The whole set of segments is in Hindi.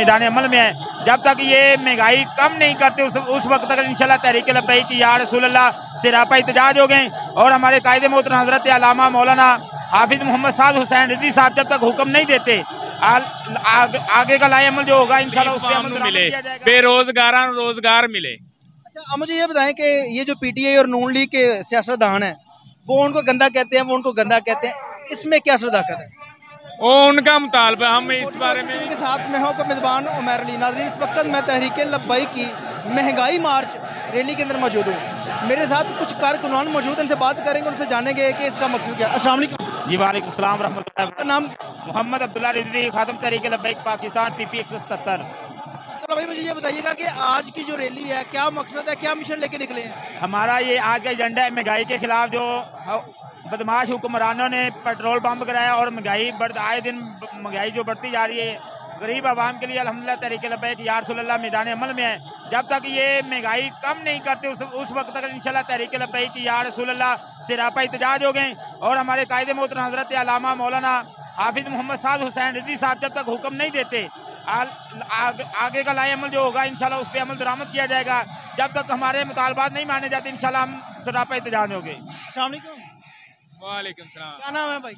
मैदान अमल में है। जब तक ये महंगाई कम नहीं करते उस वक्त तक इंशाल्लाह तहरीक लब्बैक या रसूल अल्लाह सिरापा एहतजाज हो गए। और हमारे कायदे मोहतरम हजरत अल्लामा मौलाना हाफिज मोहम्मद साद हुसैन रिजवी साहब जब तक हुक्म नहीं देते आगे का लाए अमल जो होगा इंशाल्लाह उस पे अमल मिले, बेरोजगार रोजगार मिले। अच्छा, अब मुझे ये बताएं कि ये जो पीटीआई और नून लीग के सियासतदान हैं वो उनको गंदा कहते हैं, वो उनको गंदा कहते हैं, इसमें क्या सदाकत है? वो उनका मुतालबा, हम इस बारे में के साथ मैं हूँ मेज़बान उमर अली। नाज़रीन, इस वक्त मैं तहरीक लब्बैक की महंगाई मार्च रैली के अंदर मौजूद हूँ। मेरे साथ कुछ कारकुनान मौजूद हैं, उनसे बात करेंगे, उनसे जानेंगे कि इसका मकसद क्या है। अस्सलाम वालेकुम। जी वालेकुम सलाम रहमतुल्लाह। आपका नाम? मोहम्मद अब्दुल्ला रिजवी, खातम तहरीक लब्बैक पाकिस्तान, PP 177। तो भाई मुझे ये बताइएगा कि आज की जो रैली है क्या मकसद है, क्या मिशन लेके निकले हैं? हमारा ये आज का एजेंडा है महंगाई के खिलाफ। जो बदमाश हुक्मरानों ने पेट्रोल पंप कराया और महंगाई आए दिन महंगाई जो बढ़ती जा रही है, गरीब आवाम के लिए अल्हम्दुलिल्लाह तहरीक लब्बैक या रसूल अल्लाह मैदान अमल में है। जब तक ये महंगाई कम नहीं करते उस वक्त तक इंशाल्लाह तहरीक लब्बैक या रसूल अल्लाह सिरापा एहतजाज हो गए। और हमारे कायदे मोहतरम हजरत अल्लामा मौलाना हाफिज मोहम्मद साद हुसैन रिजवी साहब जब तक हुक्म नहीं देते आगे का लाए अमल जो होगा इंशाल्लाह उस पर अमल दरामद किया जाएगा। जब तक हमारे मुतालबात नहीं माने जाते इंशाल्लाह हम सिरापा एहतजाज होंगे। अस्सलाम वालेकुम। वालेकुम सलाम। क्या नाम है भाई?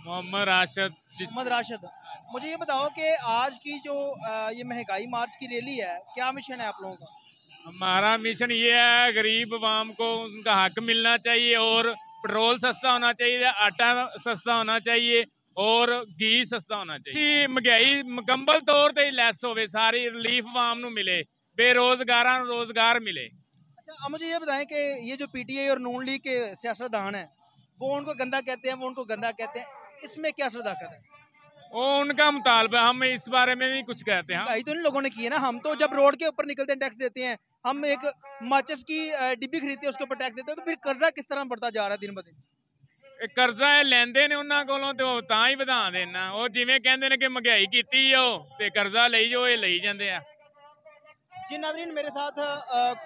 मोहम्मद राशिद। मोहम्मद राशिद। मुझे ये बताओ कि आज की जो ये महंगाई मार्च की रैली है, क्या मिशन है आप लोगों का? हमारा मिशन ये है, गरीब आवाम को उनका हक मिलना चाहिए और पेट्रोल सस्ता होना चाहिए, आटा सस्ता होना चाहिए और घी सस्ता होना चाहिए। महंगाई मुकम्मल तौर पर लैस होवे, सारी रिलीफ आवाम नू मिले, बेरोजगार रोजगार मिले। अच्छा, अब मुझे ये बताएं कि ये जो पीटीआई और नून लीग के सियासतदान हैं वो उनको गंदा कहते हैं, वो उनको गंदा कहते हैं, इसमें क्या सदाकत है? वो उनका मुतालबा, हम इस बारे में नहीं कुछ कहते हैं। महंगाई तो इन लोगों ने की है ना। हम तो जब रोड के ऊपर निकलते हैं टैक्स देते हैं, हम एक माचिस की डिब्बी खरीदते हैं उसके ऊपर टैक्स देते हैं, तो फिर कर्जा किस तरह बढ़ता जा रहा है दिन ब दिन? ਕਰਜ਼ਾ ਇਹ ਲੈਂਦੇ ਨੇ ਉਹਨਾਂ ਕੋਲੋਂ ਤੇ ਉਹ ਤਾਂ ਹੀ ਵਧਾ ਦੇਣਾ। ਉਹ ਜਿਵੇਂ ਕਹਿੰਦੇ ਨੇ ਕਿ ਮਹਿੰਗਾਈ ਕੀਤੀ ਉਹ ਤੇ ਕਰਜ਼ਾ ਲਈ ਜੋ ਇਹ ਲਈ ਜਾਂਦੇ ਆ। जी नाज़रीन, मेरे साथ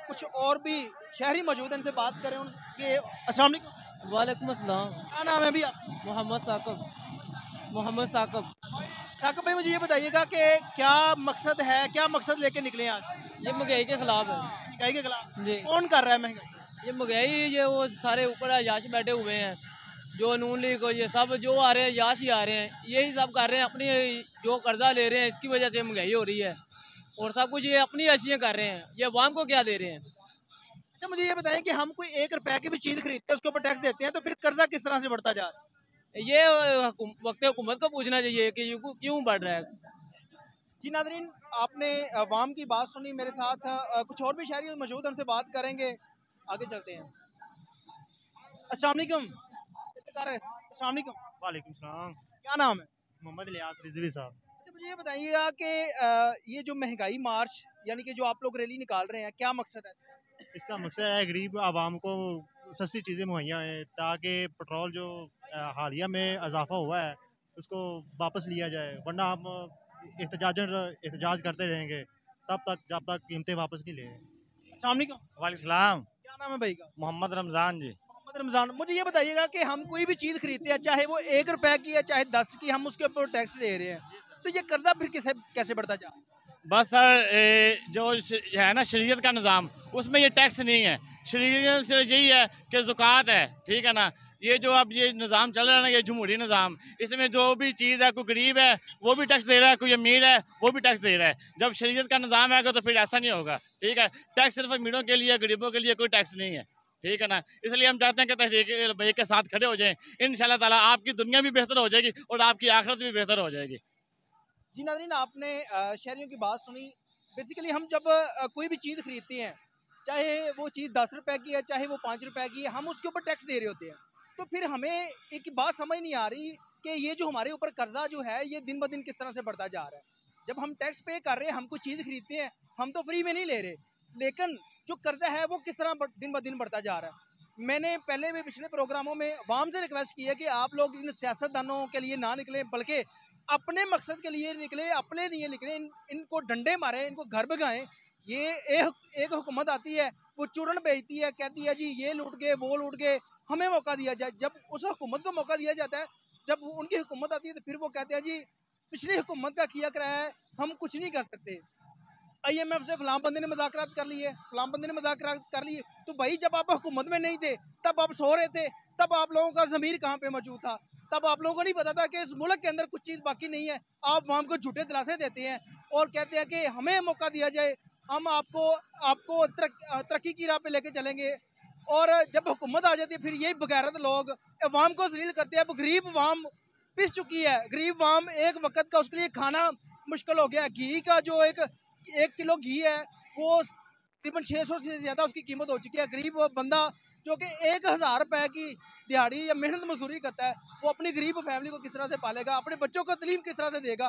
कुछ और भी शहरी मौजूद हैं, इनसे बात करें उनके। अस्सलाम वालेकुम। वालेकुम अस्सलाम। क्या नाम है भैया? मोहम्मद साकब। मोहम्मद साकब। साकब भाई, मुझे ये बताइएगा कि क्या मकसद है, क्या मकसद लेके निकले हैं आज? ये महंगाई के खिलाफ है। महंगाई के खिलाफ? जी। कौन कर रहा है महंगाई? ये महंगाई, ये वो सारे ऊपर याश बैठे हुए हैं, जो नून लीग को, ये सब जो आ रहे हैं याश ही आ रहे हैं, यही सब कर रहे हैं। अपनी जो कर्जा ले रहे हैं इसकी वजह से महंगाई हो रही है और सब कुछ ये अपनी अशियाँ कर रहे हैं। ये अवाम को क्या दे रहे हैं? अच्छा, मुझे ये बताएं कि हम कोई 1 रुपए की भी चीज़ खरीदते हैं, उसके ऊपर टैक्स देते हैं, तो फिर कर्जा किस तरह से बढ़ता जा रहा है? ये वक्त हुकूमत को पूछना चाहिए कि क्यों बढ़ रहा है। जी नाज़रीन, आपने अवाम की बात सुनी। मेरे साथ कुछ और भी शहरी मौजूद हैं, उनसे बात करेंगे, आगे चलते हैं। अस्सलाम वालेकुम। अस्सलाम वालेकुम। वालेकुम सलाम। क्या नाम है? मोहम्मद इलियास रिजवी साहब। अच्छा, मुझे ये बताइएगा कि ये जो महंगाई मार्च यानी कि जो आप लोग रैली निकाल रहे हैं, क्या मकसद है? इसका मकसद है गरीब आवाम को सस्ती चीज़ें मुहैया हैं, ताकि पेट्रोल जो हालिया में इजाफा हुआ है उसको वापस लिया जाए, वरना हम एहतजाज करते रहेंगे तब तक जब तक कीमतें वापस नहीं ले। अस्सलाम वालेकुम। वालेकुम सलाम। क्या नाम है भाई का? मोहम्मद रमज़ान जी। मोहम्मद रमज़ान। मुझे ये बताइएगा कि हम कोई भी चीज़ खरीदते हैं, चाहे वो 1 रुपए की है चाहे 10 की, हम उसके ऊपर टैक्स दे रहे हैं, तो ये कर्जा फिर कैसे बढ़ता जा? बस सर, जो है ना शरीयत का निज़ाम, उसमें ये टैक्स नहीं है। शरीयत से यही है कि ज़कात है, ठीक है ना। ये जो अब ये निज़ाम चल रहा है ना, ये जमहूरी निज़ाम, इसमें जो भी चीज़ है, कोई गरीब है वो भी टैक्स दे रहा है, कोई अमीर है वो भी टैक्स दे रहा है। जब शरीयत का निज़ाम आएगा तो फिर ऐसा नहीं होगा, ठीक है। टैक्स सिर्फ अमीरों के लिए, गरीबों के लिए कोई टैक्स नहीं है, ठीक है ना। इसलिए हम चाहते हैं कि तहरीक लब्बैक के साथ खड़े हो जाएं। इंशाल्लाह ताला आपकी दुनिया भी बेहतर हो जाएगी और आपकी आखिरत भी बेहतर हो जाएगी। जी नाज़रीन, आपने शहरियों की बात सुनी। बेसिकली हम जब कोई भी चीज़ खरीदते हैं, चाहे वो चीज़ 10 रुपए की है चाहे वो 5 रुपए की है, हम उसके ऊपर टैक्स दे रहे होते हैं। तो फिर हमें एक बात समझ नहीं आ रही कि ये जो हमारे ऊपर कर्जा जो है ये दिन ब दिन किस तरह से बढ़ता जा रहा है। जब हम टैक्स पे कर रहे हैं, हम कोई चीज़ खरीदते हैं, हम तो फ्री में नहीं ले रहे, लेकिन जो कर्जा है वो किस तरह दिन ब दिन बढ़ता जा रहा है। मैंने पहले भी पिछले प्रोग्रामों में अवाम से रिक्वेस्ट की है कि आप लोग इन सियासतदानों के लिए ना निकलें, बल्कि अपने मकसद के लिए निकले, अपने लिए निकले, इनको डंडे मारें, इनको घर भगाएं। ये एक हुकूमत आती है, वो चूरन बेचती है, कहती है जी ये लूट गए वो लूट गए, हमें मौका दिया जाए। जब उस हुकूमत को मौका दिया जाता है, जब उनकी हुकूमत आती है तो फिर वो कहते हैं जी पिछली हुकूमत का किया कराया है, हम कुछ नहीं कर सकते। IMF से फलां बंदे ने मुज़ाकरात कर लिए, फलां बंदे ने मुज़ाकरात कर लिए, तो भाई जब आप हुकूमत में नहीं थे, तब आप सो रहे थे, तब आप लोगों का ज़मीर कहाँ पे मौजूद था? तब आप लोगों को नहीं पता था कि इस मुल्क के अंदर कुछ चीज़ बाकी नहीं है। आप वहाँ को झूठे दिलासे देते हैं और कहते हैं कि हमें मौका दिया जाए, हम आपको तरक्की की राह पे लेके चलेंगे। और जब हुकूमत आ जाती है फिर यही बगैरत लोग अवाम को जलील करते हैं। अब गरीब अवाम पिस चुकी है, गरीब अवाम एक वक्त का उसके लिए खाना मुश्किल हो गया है। घी का जो एक किलो घी है वो तकरीबन 600 से ज़्यादा उसकी कीमत हो चुकी है। गरीब वो बंदा जो कि 1000 रुपए की दिहाड़ी या मेहनत मजदूरी करता है, वो अपनी गरीब फैमिली को किस तरह से पालेगा, अपने बच्चों को तालीम किस तरह से देगा।